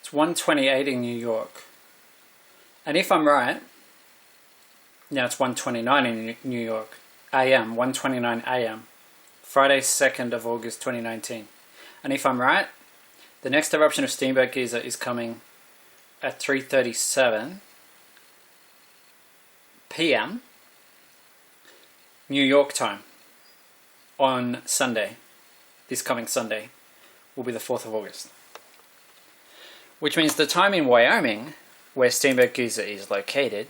It's 1:28 in New York. And if I'm right, now it's 1:29 in New York. AM, 1:29 AM. Friday, 2nd of August 2019. And if I'm right, the next eruption of Steamboat Geyser is coming at 3:37 PM New York time on Sunday. This coming Sunday will be the 4th of August. Which means the time in Wyoming, where Steamboat Geyser is located,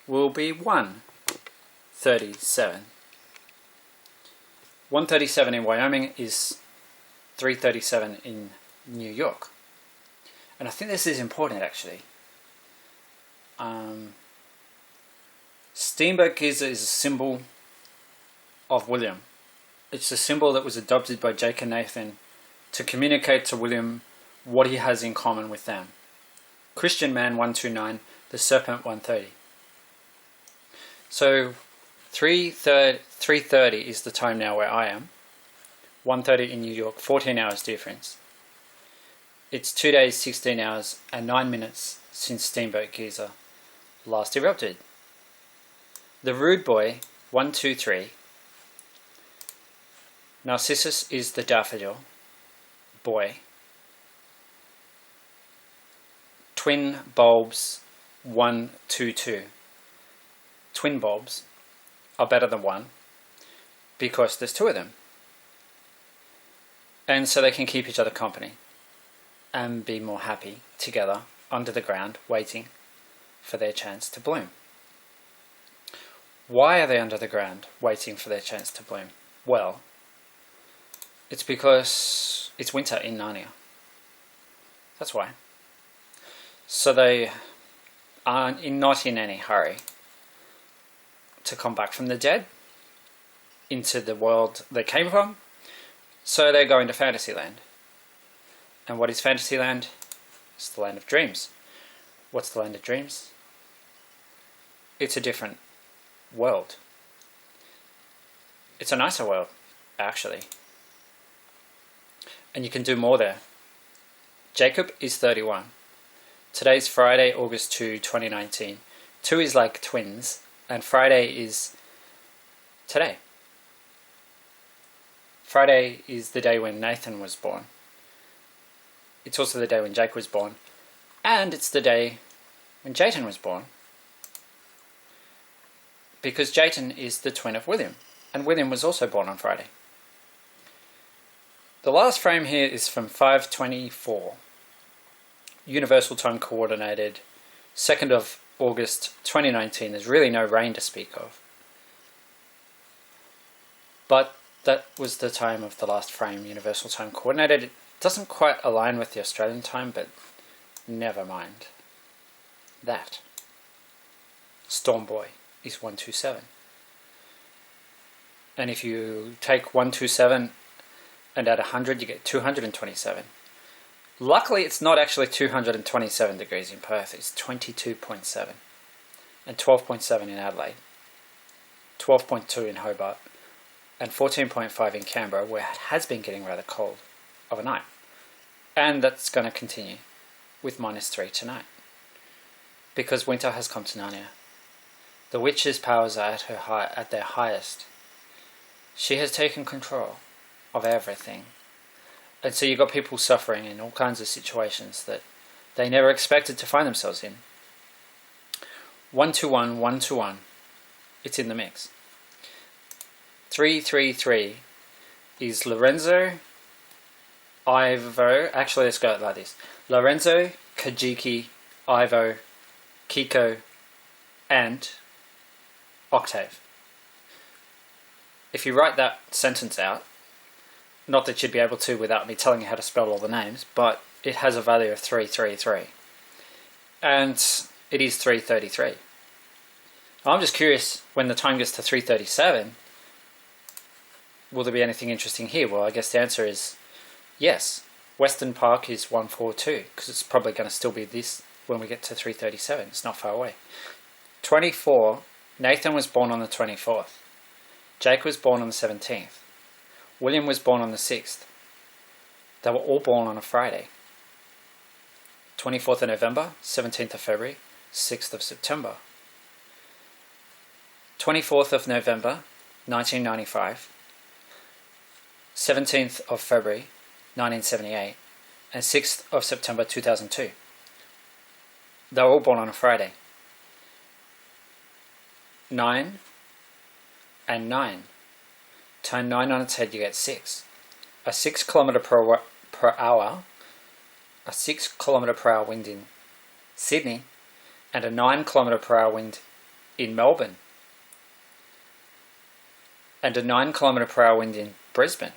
will be 1:37. 1:37 in Wyoming is 3:37 in New York. And I think this is important actually. Steamboat Geyser is a symbol of William. It's a symbol that was adopted by Jake and Nathan to communicate to William what he has in common with them. Christian man 129, the serpent 130. So 3:30 is the time now where I am. 1:30 in New York, 14 hours difference. It's 2 days, 16 hours and 9 minutes since Steamboat Geyser last erupted. The Rude Boy 123. Narcissus is the daffodil boy. Twin bulbs 122. Twin bulbs are better than one because there's two of them. And so they can keep each other company and be more happy together under the ground waiting for their chance to bloom. Why are they under the ground waiting for their chance to bloom? Well, it's because it's winter in Narnia. That's why. So they are not in any hurry to come back from the dead into the world they came from. So they're going to Fantasyland. And what is Fantasyland? It's the land of dreams. What's the land of dreams? It's a different world. It's a nicer world, actually. And you can do more there. Jacob is 31. Today's Friday, August 2, 2019. 2 is like twins, and Friday is today. Friday is the day when Nathan was born. It's also the day when Jake was born. And it's the day when Jayton was born. Because Jayton is the twin of William. And William was also born on Friday. The last frame here is from 5:24. Universal Time Coordinated, 2nd of August 2019. There's really no rain to speak of. But that was the time of the last frame, Universal Time Coordinated. It doesn't quite align with the Australian time, but never mind that. Storm Boy is 127. And if you take 127 and add 100, you get 227. Luckily, it's not actually 227 degrees in Perth. It's 22.7 and 12.7 in Adelaide, 12.2 in Hobart, and 14.5 in Canberra, where it has been getting rather cold overnight. And that's going to continue with -3 tonight, because winter has come to Narnia. The witch's powers are at their highest. She has taken control of everything. And so you've got people suffering in all kinds of situations that they never expected to find themselves in. 121, 121. It's in the mix. 333 is Lorenzo, Ivo. Actually, let's go like this. Lorenzo, Kajiki, Ivo, Kiko, and Octave. If you write that sentence out, not that you'd be able to without me telling you how to spell all the names, but it has a value of 333. And it is 333. I'm just curious, when the time gets to 337, will there be anything interesting here? Well, I guess the answer is yes. Western Park is 142, because it's probably going to still be this when we get to 337. It's not far away. 24, Nathan was born on the 24th. Jake was born on the 17th. William was born on the 6th. They were all born on a Friday. 24th of November, 17th of February, 6th of September. 24th of November, 1995, 17th of February, 1978, and 6th of September 2002. They were all born on a Friday. 9 and 9. Turn 9 on its head, you get 6. A 6 kilometer per hour, a 6 kilometer per hour wind in Sydney, and a 9 kilometer per hour wind in Melbourne, and a 9 kilometer per hour wind in Brisbane,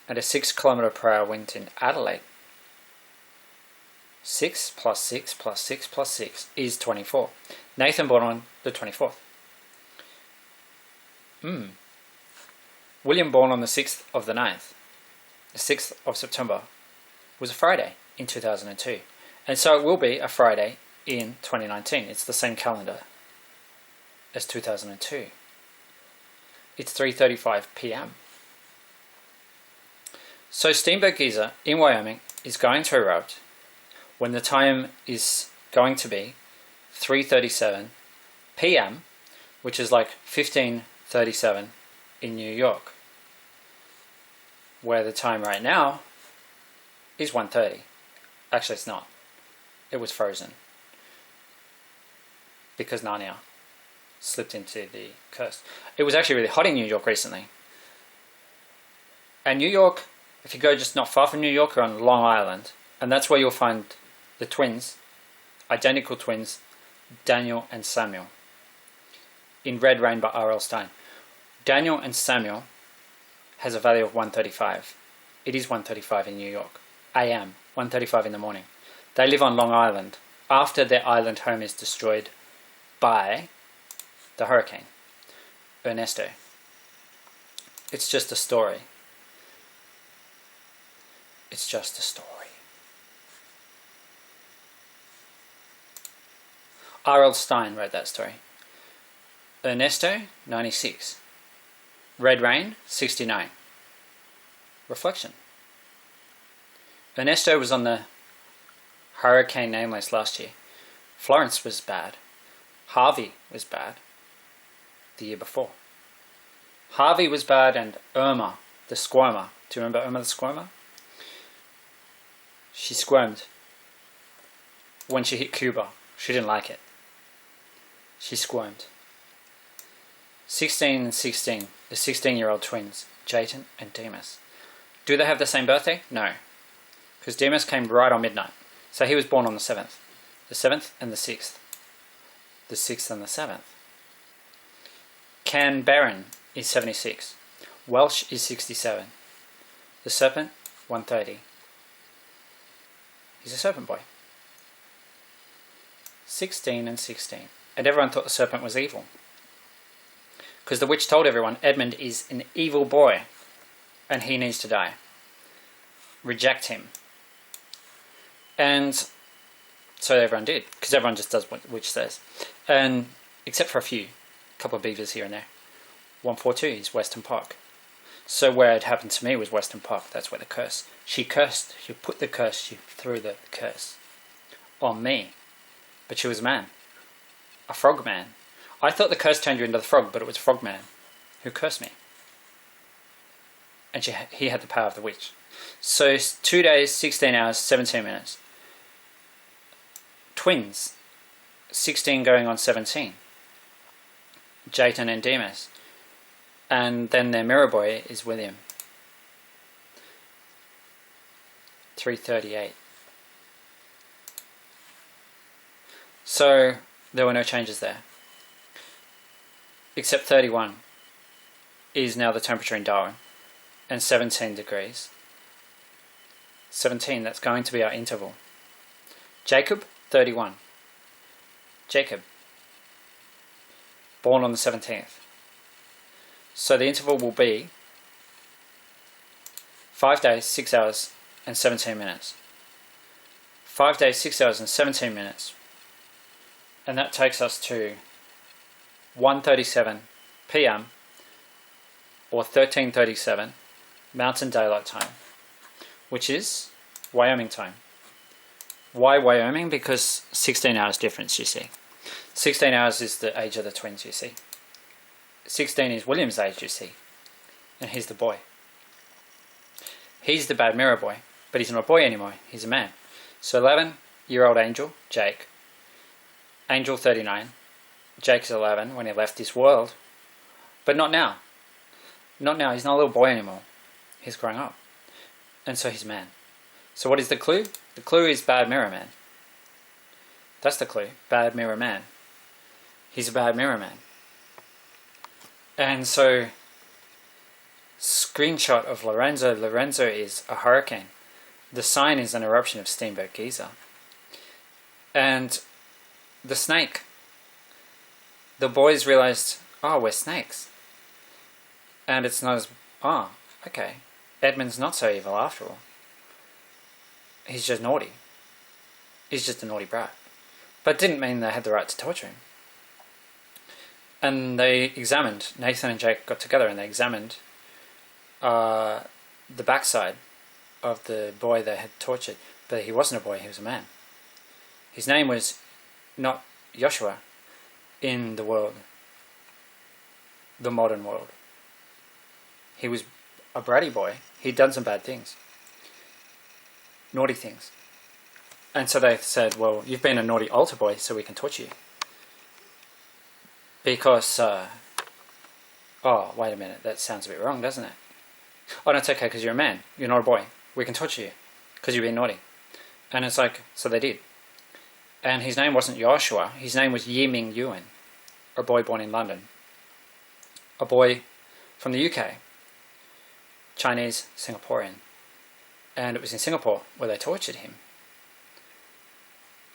and a 6 kilometer per hour wind in Adelaide. 6 plus 6 plus 6 plus 6 is 24. Nathan born on the 24th. William born on the 6th of the 9th. The 6th of September was a Friday in 2002. And so it will be a Friday in 2019. It's the same calendar as 2002. It's 3:35 p.m. So Steamboat Geyser in Wyoming is going to erupt when the time is going to be 3:37 p.m., which is like 15:37 in New York, where the time right now is 1:30. Actually, it's not. It was frozen because Narnia slipped into the curse. It was actually really hot in New York recently. And New York, if you go just not far from New York, you're on Long Island, and that's where you'll find the twins, identical twins, Daniel and Samuel, in Red Rain by R.L. Stine. Daniel and Samuel has a value of 135. It is 135 in New York. AM, 135 in the morning. They live on Long Island after their island home is destroyed by the hurricane, Ernesto. It's just a story. It's just a story. R.L. Stine wrote that story. Ernesto, 96. Red Rain, 69. Reflection. Ernesto was on the hurricane name list last year. Florence was bad. Harvey was bad the year before. Harvey was bad, and Irma, the squirmer. Do you remember Irma the squirmer? She squirmed when she hit Cuba. She didn't like it. She squirmed. 16 and 16, the 16-year-old twins, Jayton and Demas. Do they have the same birthday? No. Because Demas came right on midnight. So he was born on the 7th. The 7th and the 6th. The 6th and the 7th. Canberran is 76. Welsh is 67. The Serpent, 130. He's a serpent boy. 16 and 16. And everyone thought the serpent was evil. Because the witch told everyone Edmund is an evil boy and he needs to die. Reject him. And so everyone did, because everyone just does what the witch says. And except for a couple of beavers here and there. 142 is Western Park. So where it happened to me was Western Park. That's where the curse. She cursed. She put the curse. She threw the curse on me. But she was a man. A frog man. I thought the curse turned you into the frog, but it was a frog man who cursed me. And he had the power of the witch. So 2 days, 16 hours, 17 minutes. Twins. 16 going on 17. Jayton and Demas. And then their mirror boy is William. 338. So there were no changes there. Except 31 is now the temperature in Darwin. And 17 degrees. 17, that's going to be our interval. Jacob, 31. Jacob. Born on the 17th. So the interval will be 5 days, 6 hours, and 17 minutes. 5 days, 6 hours, and 17 minutes. And that takes us to 1:37 p.m. or 13:37 Mountain Daylight Time, which is Wyoming time. Why Wyoming? Because 16 hours difference, you see. 16 hours is the age of the twins, you see. 16 is William's age, you see. And he's the boy. He's the bad mirror boy, but he's not a boy anymore, he's a man. So 11-year-old Angel, Jake. Angel 39. Jake's 11 when he left this world. But not now. Not now, he's not a little boy anymore. He's growing up. And so he's a man. So what is the clue? The clue is bad mirror man. That's the clue. Bad mirror man. He's a bad mirror man. And so, screenshot of Lorenzo. Lorenzo is a hurricane. The sign is an eruption of Steamboat Geyser. And the snake. The boys realized, oh, we're snakes. And it's not as, oh, okay. Edmund's not so evil after all. He's just naughty. He's just a naughty brat. But it didn't mean they had the right to torture him. And they examined, Nathan and Jake got together and they examined the backside of the boy they had tortured. But he wasn't a boy, he was a man. His name was not Joshua in the world, the modern world. He was a bratty boy. He'd done some bad things. Naughty things. And so they said, well, you've been a naughty altar boy, so we can torture you. Because, oh, wait a minute, that sounds a bit wrong, doesn't it? Oh, no, it's okay, because you're a man. You're not a boy. We can torture you, because you've been naughty. And it's like, so they did. And his name wasn't Joshua. His name was Yiming Yuan, a boy born in London. A boy from the UK. Chinese, Singaporean. And it was in Singapore where they tortured him.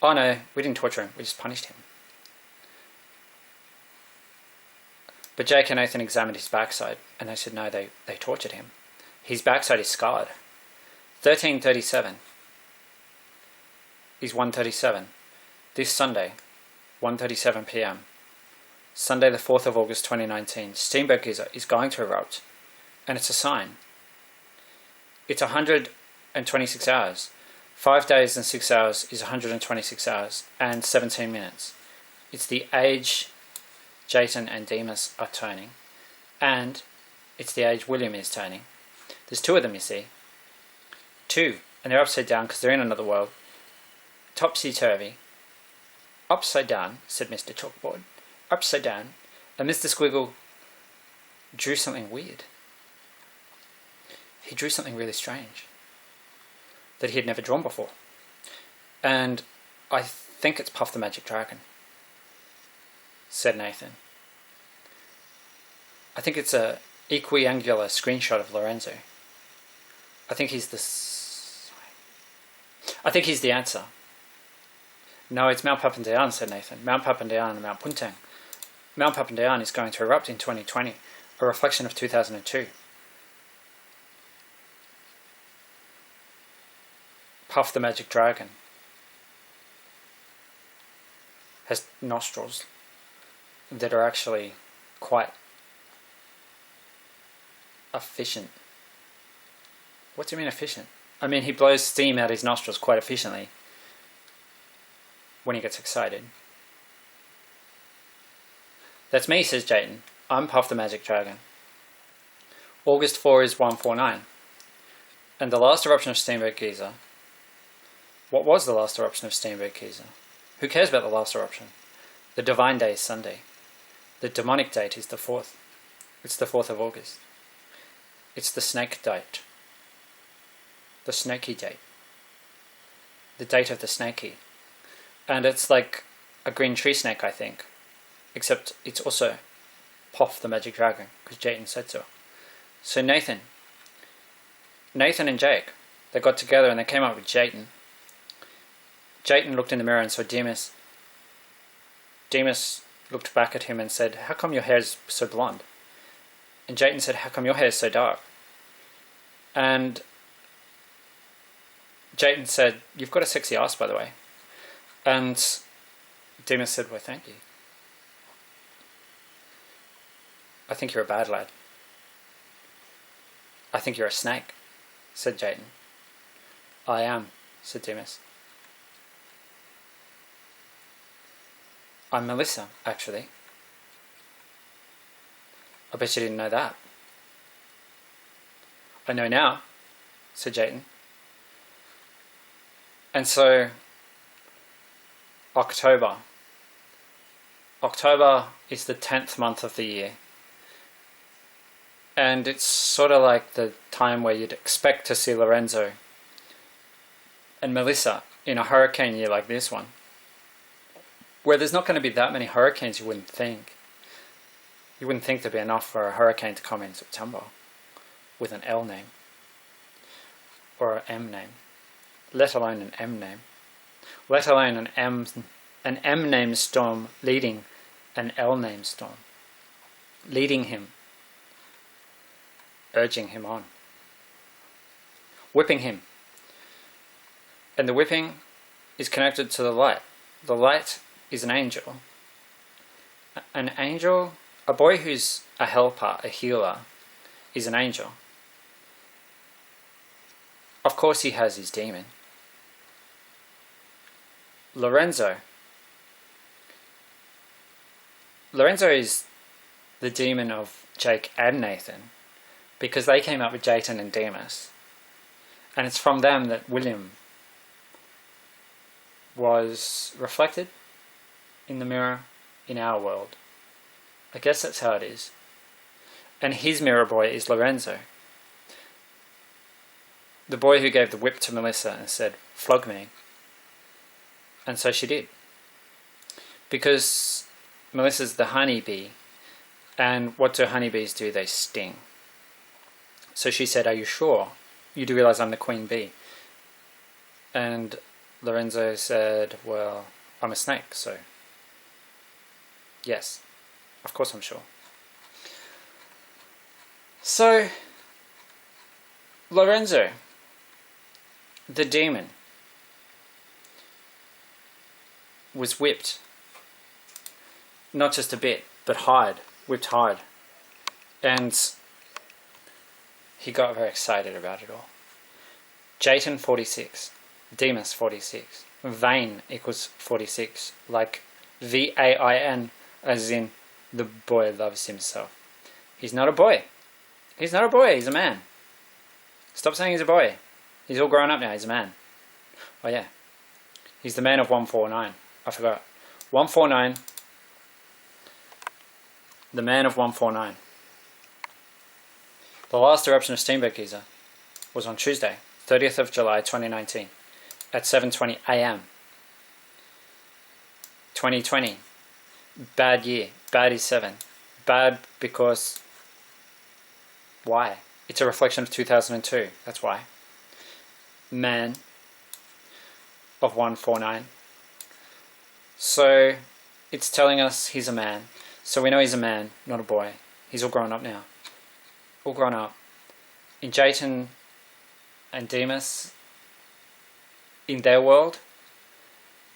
Oh no, we didn't torture him, we just punished him. But Jake and Nathan examined his backside, and they said no, they tortured him. His backside is scarred. 1337 is 1:37. This Sunday, 1:37 p.m. Sunday the 4th of August 2019, Steamboat Geyser is going to erupt, and it's a sign. It's 126 hours. 5 days and 6 hours is 126 hours and 17 minutes. It's the age Jason and Demas are turning, and it's the age William is turning. There's two of them, you see. Two, and they're upside down because they're in another world. Topsy-turvy. Upside down, said Mr. Chalkboard. Upside down. And Mr. Squiggle drew something weird. He drew something really strange that he had never drawn before. And I think it's Puff the Magic Dragon, said Nathan. I think it's a equiangular screenshot of Lorenzo. I think he's the answer. No, it's Mount Papandayan, said Nathan. Mount Papandayan and Mount Puntang. Mount Papandayan is going to erupt in 2020, a reflection of 2002. Puff the Magic Dragon has nostrils that are actually quite efficient. What do you mean efficient? I mean, he blows steam out his nostrils quite efficiently when he gets excited. That's me, says Jayden. I'm Puff the Magic Dragon. August 4 is 149. And the last eruption of Steamboat Geyser. What was the last eruption of Steamboat Geyser? Who cares about the last eruption? The divine day is Sunday. The demonic date is the 4th. It's the 4th of August. It's the snake date. The snaky date. The date of the snaky. And it's like a green tree snake, I think. Except it's also Puff the Magic Dragon, because Jayden said so. So Nathan and Jake, they got together and they came up with Jayden. Jayden looked in the mirror and saw Demas. Demas looked back at him and said, how come your hair's so blonde? And Jayden said, how come your hair's so dark? And Jayden said, you've got a sexy ass, by the way. And Demas said, well, thank you. I think you're a bad lad. I think you're a snake, said Jayden. I am, said Demas. I'm Melissa, actually. I bet you didn't know that. I know now, said Jayton. And so, October. October is the 10th month of the year. And it's sort of like the time where you'd expect to see Lorenzo and Melissa in a hurricane year like this one, where there's not going to be that many hurricanes. You wouldn't think there'd be enough for a hurricane to come in September with an L name or an M name, let alone an M name, let alone an M name storm leading an L name storm, leading him, urging him on, whipping him. And the whipping is connected to the light. The light is an angel. An angel, a boy who's a helper, a healer, is an angel. Of course he has his demon. Lorenzo is the demon of Jake and Nathan, because they came up with Jayton and Demas. And it's from them that William was reflected in the mirror in our world. I guess that's how it is. And his mirror boy is Lorenzo, the boy who gave the whip to Melissa and said, "Flog me." And so she did. Because Melissa's the honeybee, and what do honeybees do? They sting. So she said, "Are you sure? You do realise I'm the queen bee?" And Lorenzo said, "Well, I'm a snake, so yes, of course I'm sure." So, Lorenzo, the demon, was whipped. Not just a bit, but hard. Whipped hard. And he got very excited about it all. Jayton 46. Demas 46. Vain equals 46. Like VAIN, as in the boy loves himself. He's not a boy. He's not a boy, he's a man. Stop saying he's a boy. He's all grown up now, he's a man. Oh yeah. He's the man of 149. I forgot. 149. The man of 149. The last eruption of Steenberg geyser was on Tuesday, 30th of July 2019 at 7:20 AM. 2020. Bad year. Bad is 7. Bad because... why? It's a reflection of 2002. That's why. Man of 149. So it's telling us he's a man. So we know he's a man, not a boy. He's all grown up now. All grown up. In Jayton and Demas, in their world,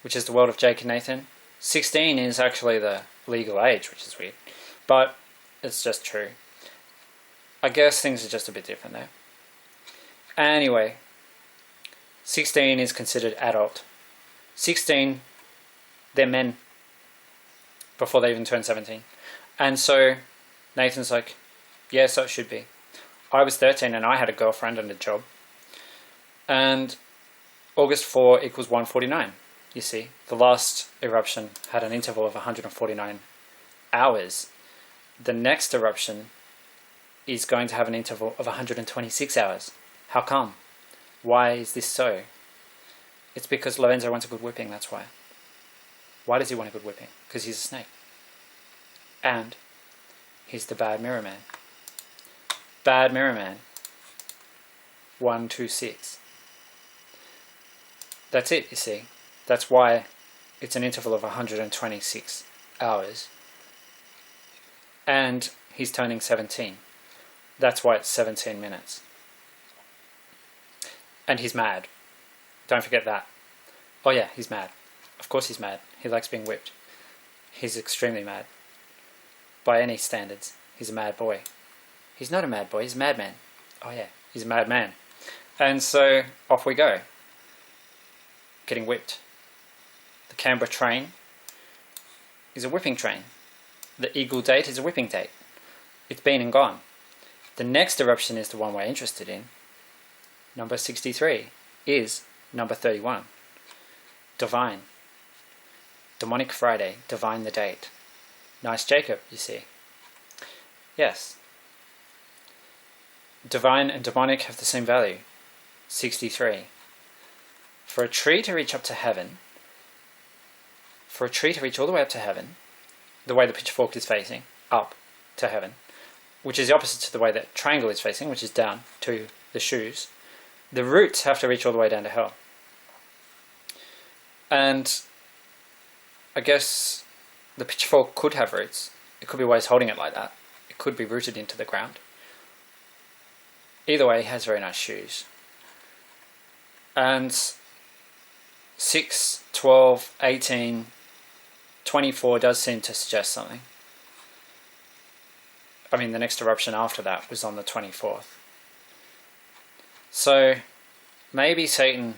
which is the world of Jake and Nathan, 16 is actually the legal age, which is weird. But it's just true. I guess things are just a bit different there. Anyway, 16 is considered adult. 16, they're men before they even turn 17. And so Nathan's like, yeah, so it should be. I was 13 and I had a girlfriend and a job. And August 4 equals 149. You see, the last eruption had an interval of 149 hours. The next eruption is going to have an interval of 126 hours. How come? Why is this so? It's because Lorenzo wants a good whipping, that's why. Why does he want a good whipping? Because he's a snake. And he's the bad mirror man. Bad mirror man. 126. That's it, you see. That's why it's an interval of 126 hours. And he's turning 17. That's why it's 17 minutes. And he's mad. Don't forget that. Oh yeah, he's mad. Of course he's mad. He likes being whipped. He's extremely mad. By any standards, he's a mad boy. He's not a mad boy, he's a madman. Oh yeah, he's a madman. And so, off we go. Getting whipped. The Canberra train is a whipping train. The eagle date is a whipping date. It's been and gone. The next eruption is the one we're interested in. Number 63 is number 31. Divine. Demonic Friday. Divine the date. Nice Jacob, you see. Yes. Divine and demonic have the same value. 63. For a tree to reach up to heaven, for a tree to reach all the way up to heaven, the way the pitchfork is facing, up to heaven, which is the opposite to the way that triangle is facing, which is down to the shoes, the roots have to reach all the way down to hell. And I guess the pitchfork could have roots. It could be ways holding it like that. It could be rooted into the ground. Either way, it has very nice shoes. And 6, 12, 18, 24 does seem to suggest something. I mean, the next eruption after that was on the 24th. So maybe Satan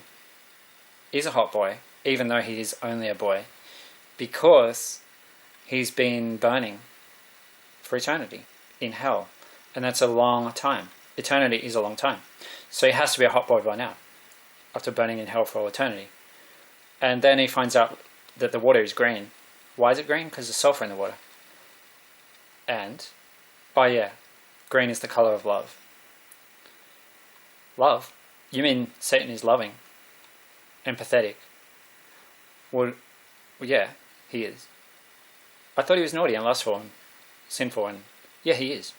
is a hot boy, even though he is only a boy, because he's been burning for eternity in hell. And that's a long time. Eternity is a long time. So he has to be a hot boy by now, after burning in hell for all eternity. And then he finds out that the water is green. Why is it green? Because there's sulfur in the water. And, oh yeah, green is the color of love. Love? You mean Satan is loving, empathetic? Well, yeah, he is. I thought he was naughty and lustful and sinful, and yeah, he is.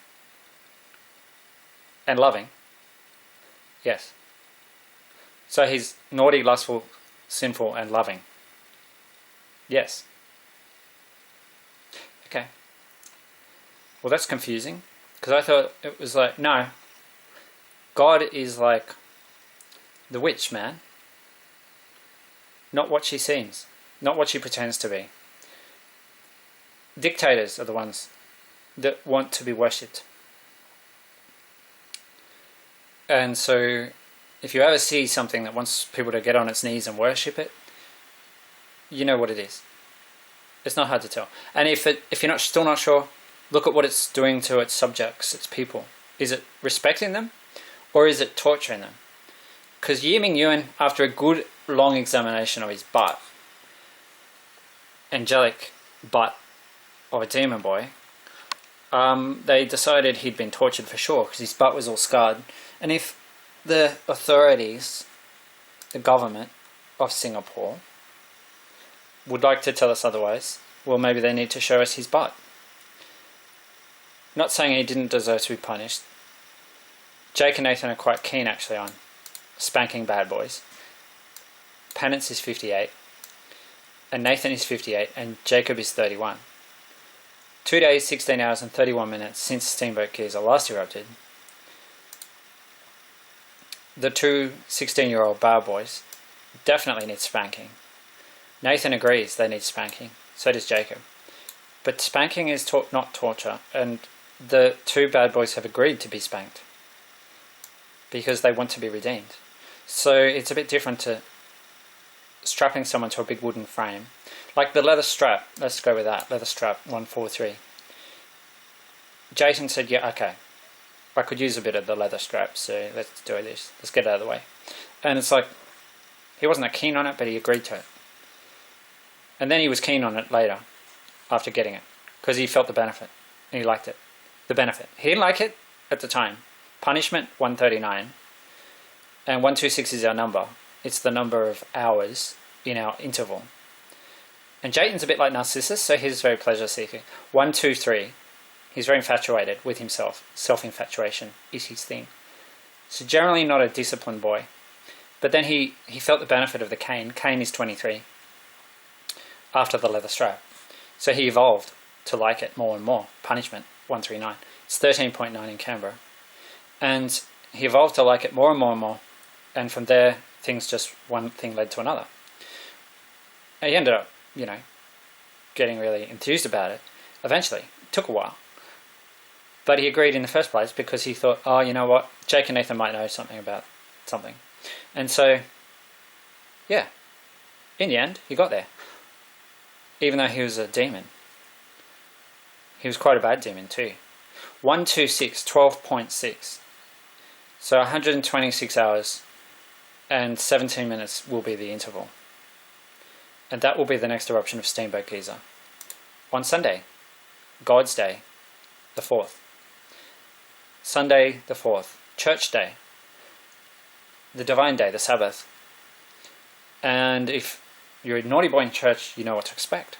And loving. Yes. So he's naughty, lustful, sinful, and loving. Yes. Okay. Well, that's confusing, because I thought it was like, no, God is like the witch, man. Not what she seems. Not what she pretends to be. Dictators are the ones that want to be worshipped. And so, if you ever see something that wants people to get on its knees and worship it, you know what it is. It's not hard to tell. And if you're still not sure, look at what it's doing to its subjects, its people. Is it respecting them, or is it torturing them? Because Yi Ming Yuan, after a good long examination of his butt, angelic butt of a demon boy, they decided he'd been tortured for sure, because his butt was all scarred. And if the authorities, the government of Singapore, would like to tell us otherwise, well, maybe they need to show us his butt. Not saying he didn't deserve to be punished. Jake and Nathan are quite keen actually on spanking bad boys. Penance is 58, and Nathan is 58, and Jacob is 31. 2 days, 16 hours and 31 minutes since Steamboat Giza last erupted. The two 16-year-old bad boys definitely need spanking. Nathan agrees they need spanking, so does Jacob. But spanking is not torture, and the two bad boys have agreed to be spanked because they want to be redeemed. So it's a bit different to strapping someone to a big wooden frame. Like the leather strap, let's go with that, leather strap 143. Jason said, yeah, okay, I could use a bit of the leather strap, so let's do this, let's get it out of the way. And it's like, he wasn't that keen on it, but he agreed to it. And then he was keen on it later, after getting it, because he felt the benefit, and he liked it. The benefit. He didn't like it at the time. Punishment, 139. And 126 is our number. It's the number of hours in our interval. And Jayton's a bit like Narcissus, so he's very pleasure-seeking. 123. He's very infatuated with himself. Self-infatuation is his thing. So generally not a disciplined boy. But then he felt the benefit of the cane. Cane is 23. After the leather strap. So he evolved to like it more and more. Punishment, 139. It's 13.9 in Canberra. And he evolved to like it more and more and more. And from there, things just, one thing led to another. And he ended up, getting really enthused about it. Eventually. It took a while. But he agreed in the first place because he thought, oh, you know what? Jake and Nathan might know something about something. And so, yeah. In the end, he got there. Even though he was a demon. He was quite a bad demon too. 126, 12.6. So 126 hours and 17 minutes will be the interval. And that will be the next eruption of Steamboat Geyser. On Sunday, God's Day, the 4th. Sunday, the 4th. Church Day. The Divine Day, the Sabbath. And if you're a naughty boy in church, you know what to expect.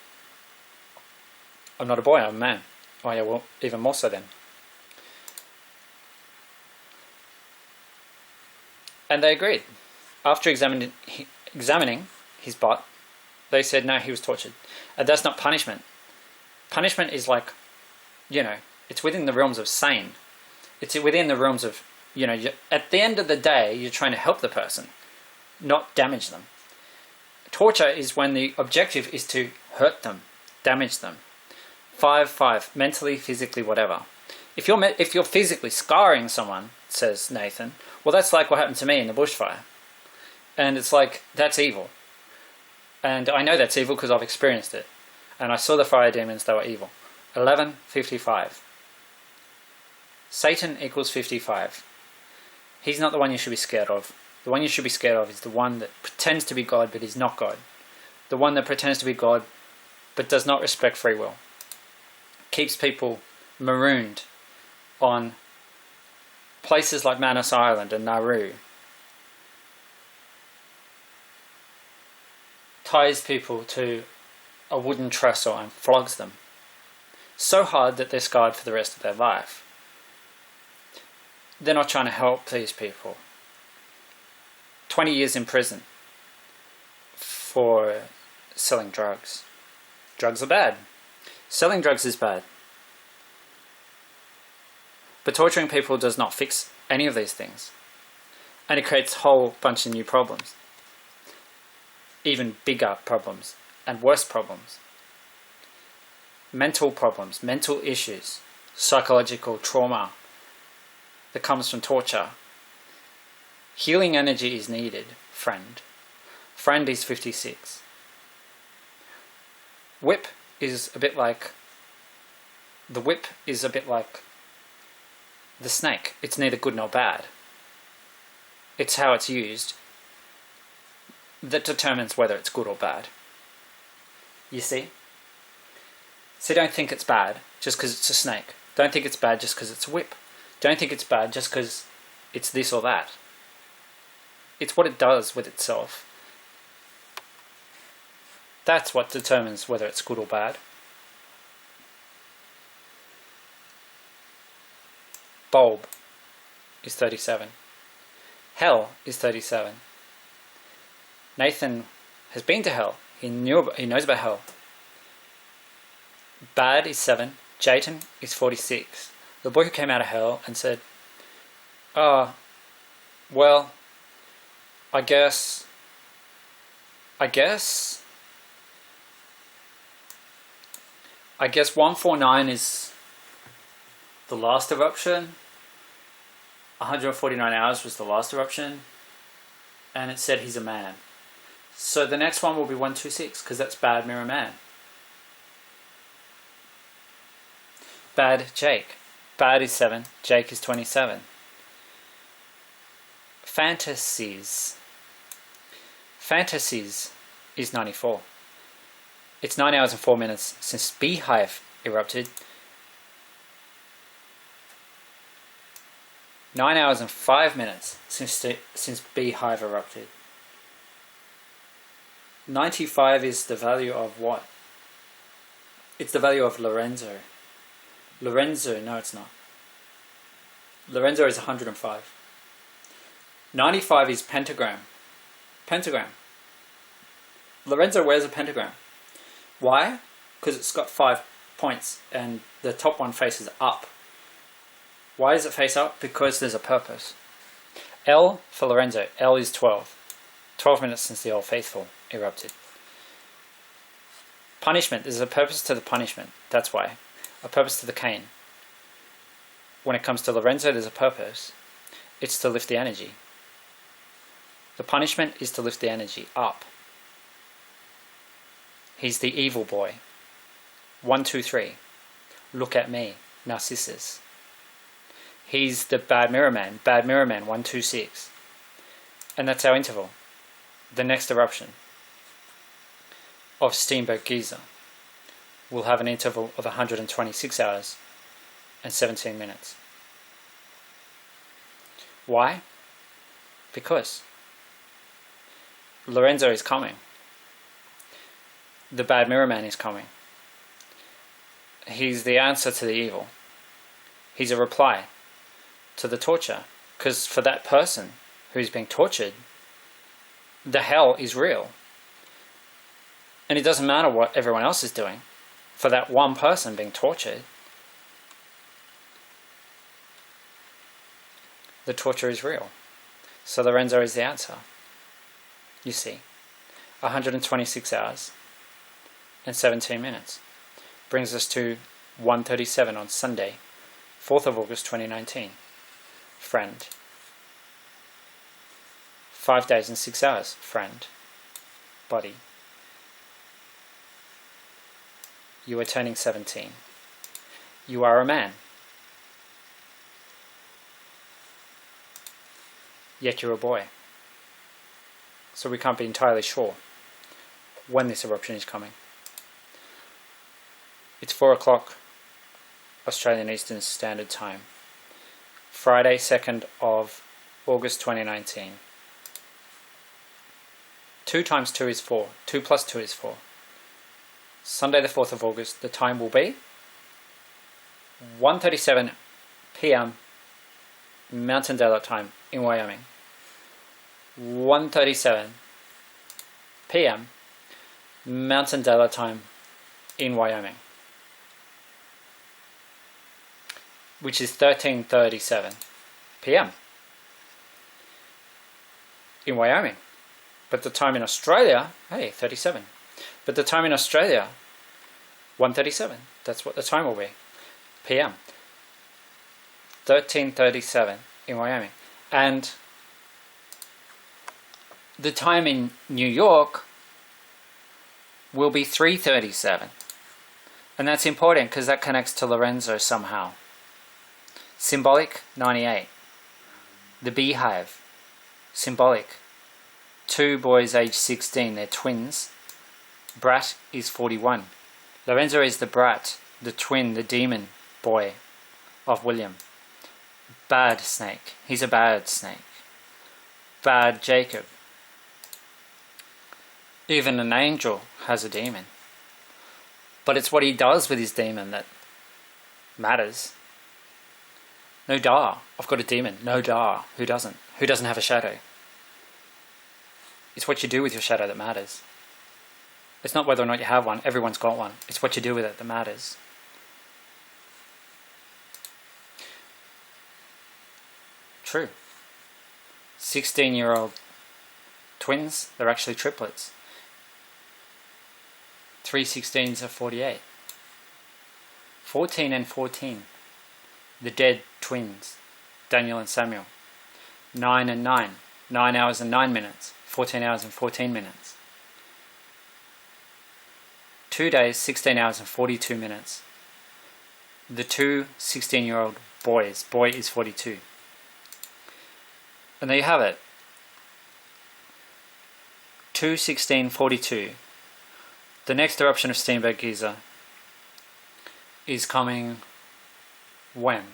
I'm not a boy, I'm a man. Oh yeah, well, even more so then. And they agreed. After examining his butt, they said no, he was tortured. And that's not punishment. Punishment is like, it's within the realms of sane. It's within the realms of, at the end of the day, you're trying to help the person, not damage them. Torture is when the objective is to hurt them, damage them. 5, mentally, physically, whatever. If you're physically scarring someone, says Nathan, well, that's like what happened to me in the bushfire. And it's like, that's evil. And I know that's evil because I've experienced it. And I saw the fire demons, they were evil. 11:55. Satan equals 55. He's not the one you should be scared of. The one you should be scared of is the one that pretends to be God but is not God. The one that pretends to be God but does not respect free will. Keeps people marooned on places like Manus Island and Nauru. Ties people to a wooden trestle and flogs them so hard that they're scarred for the rest of their life. They're not trying to help these people. 20 years in prison for selling drugs. Drugs are bad. Selling drugs is bad. But torturing people does not fix any of these things. And it creates a whole bunch of new problems. Even bigger problems and worse problems. Mental problems, mental issues, psychological trauma that comes from torture. Healing energy is needed, friend. Friend is 56. Whip is a bit like the snake. It's neither good nor bad. It's how it's used that determines whether it's good or bad. You see? So don't think it's bad just because it's a snake. Don't think it's bad just because it's a whip. Don't think it's bad just because it's this or that. It's what it does with itself. That's what determines whether it's good or bad. Bulb is 37. Hell is 37. Nathan has been to hell. He knows about hell. Bad is 7. Jayton is 46. The boy who came out of hell and said, well, I guess 149 is the last eruption. 149 hours was the last eruption. And it said he's a man. So the next one will be 126 because that's Bad Mirror Man. Bad Jake. Bad is 7. Jake is 27. Fantasies. Fantasies is 94. It's 9 hours and 4 minutes since Beehive erupted. 9 hours and 5 minutes since Beehive erupted. 95 is the value of what? It's the value of Lorenzo. Lorenzo, no it's not. Lorenzo is 105. 95 is pentagram. Pentagram. Lorenzo wears a pentagram. Why? Because it's got 5 points and the top one faces up. Why does it face up? Because there's a purpose. L for Lorenzo. L is 12. 12 minutes since the Old Faithful erupted. Punishment. There's a purpose to the punishment. That's why. A purpose to the cane. When it comes to Lorenzo, there's a purpose. It's to lift the energy. The punishment is to lift the energy up. He's the evil boy. 1, 2, 3. Look at me, Narcissus. He's the bad mirror man, 126. And that's our interval. The next eruption of Steamboat Geyser will have an interval of 126 hours and 17 minutes. Why? Because Lorenzo is coming. The bad mirror man is coming. He's the answer to the evil. He's a reply to the torture. Because for that person who's being tortured, the hell is real. And it doesn't matter what everyone else is doing. For that one person being tortured, the torture is real. So Lorenzo is the answer. You see, 126 hours and 17 minutes brings us to 1:37 on Sunday, 4th of August 2019. Friend. 5 days and 6 hours. Friend. Body. You are turning 17. You are a man. Yet you're a boy. So we can't be entirely sure when this eruption is coming. It's 4 o'clock Australian Eastern Standard Time. Friday, 2nd of August 2019. 2 times 2 is 4. 2 plus 2 is 4. Sunday the 4th of August, the time will be 1:37 p.m. Mountain Daylight Time in Wyoming. 1:37 p.m. Mountain Daylight Time in Wyoming, which is 13:37 p.m. in Wyoming. But the time in Australia, hey, 37. But the time in Australia, 1:37. That's what the time will be. p.m. 13:37 in Wyoming. And the time in New York will be 3:37. And that's important because that connects to Lorenzo somehow. Symbolic, 98. The Beehive, symbolic. 2 boys aged 16, they're twins. Brat is 41. Lorenzo is the brat, the twin, the demon boy of William. Bad snake. He's a bad snake. Bad Jacob. Even an angel has a demon. But it's what he does with his demon that matters. No duh, I've got a demon. No duh, who doesn't? Who doesn't have a shadow? It's what you do with your shadow that matters. It's not whether or not you have one. Everyone's got one. It's what you do with it that matters. True. 16-year-old twins, they're actually triplets. 3 16s are 48. 14 and 14. The dead twins, Daniel and Samuel. 9 and 9. 9 hours and 9 minutes. 14 hours and 14 minutes. 2 days, 16 hours and 42 minutes. The 2 16-year-old boys. Boy is 42. And there you have it. 2/16/42. The next eruption of Steamboat Geyser is coming when?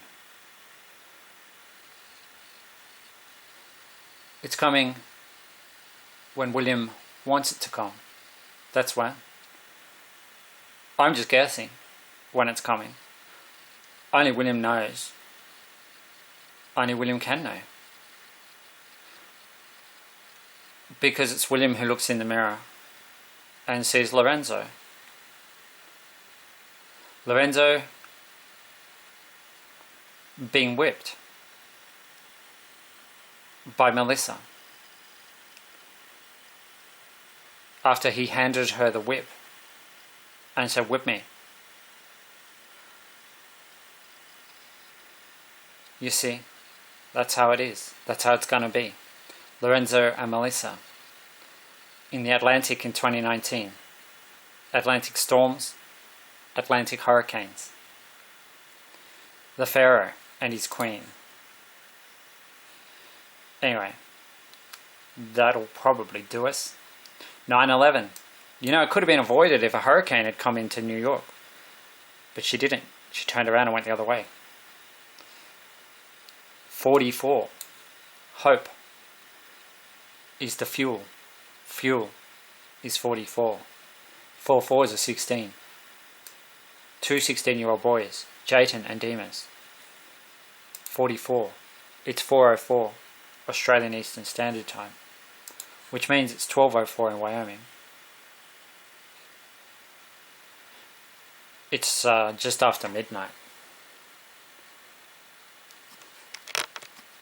It's coming when William wants it to come. That's when. I'm just guessing when it's coming. Only William knows. Only William can know. Because it's William who looks in the mirror and sees Lorenzo. Lorenzo being whipped by Melissa after he handed her the whip and said, "Whip me." You see, that's how it is. That's how it's going to be. Lorenzo and Melissa in the Atlantic in 2019. Atlantic storms, Atlantic hurricanes. The Pharaoh and his queen. Anyway, that'll probably do us. 9/11. You know, it could have been avoided if a hurricane had come into New York. But she didn't. She turned around and went the other way. 44. Hope is the fuel. Fuel is 44. 4 4s are 16. Two 16-year-old boys, Jayton and Demas. 44. It's 4:04 Australian Eastern Standard Time, which means it's 12:04 in Wyoming. It's just after midnight.